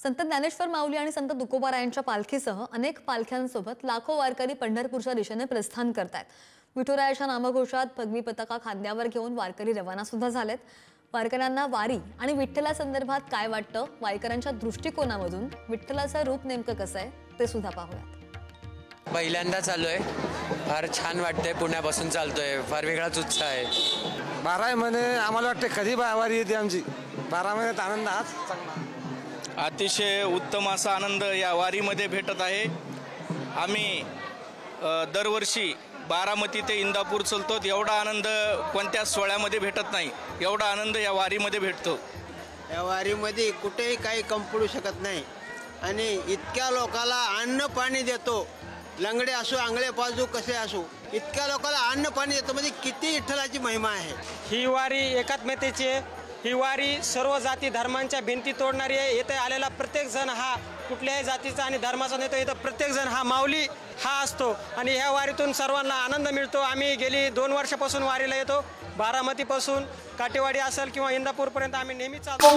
संत ज्ञानेश्वर माऊली आणि संत तुकोबारायांच्या पालखीसह अनेक पालख्यांसोबत लाखो वारकरी पंढरपूरच्या दिशेने प्रस्थान करतात। विठुरायाच्या नामघोषात भगवी पताका खांद्यावर घेऊन वारकरी रवाना सुद्धा झालेत। वारकऱ्यांना वारी आणि विठ्ठला संदर्भात काय वाटतं, वारकऱ्यांच्या दृष्टिकोनामधून विठ्ठलाचं रूप नेमकं कसं आहे ते सुद्धा पाहूयात। पहिल्यांदा चाललोय, फार छान वाटतंय। पुण्यापासून चालतोय, फार वेगळाच उत्साह आहे। 12 महिने आम्हाला वाटते कधी वारी येते आमची। 12 महिन्यात आनंद हाच चांगला। अतिशय उत्तम असा आनंद या वारीमध्ये भेटत आहे। आम्ही दरवर्षी बारामती ते इंदापूर चलतो, एवढा आनंद कोणत्या सोहळ्यामध्ये भेटत नाही, एवढा आनंद या वारीमध्ये भेटतो। या वारीमध्ये कुठेही काही कम पडू शकत नाही आणि इतक्या लोकांना अन्न पाणी देतो। लंगडे असो, आंगळे पाजू, कसे असो, इतक्या लोकांना अन्न पाणी देतो म्हणजे किती विठ्ठलाची महिमा आहे। ही वारी एकात्मतेची आहे। ही वारी सर्व जाती धर्मांच्या भिंती तोडणारी आहे। येथे आलेला प्रत्येक जण हा कुठल्याही जातीचा आणि धर्माचा नव्हतो, इथं प्रत्येक जण हा माऊली हा असतो आणि ह्या वारीतून सर्वांना आनंद मिळतो। आम्ही गेली 2 वर्षापासून वारीला येतो। बारामतीपासून काटेवाडी असेल किंवा इंदापूरपर्यंत आम्ही नेहमी चालतो।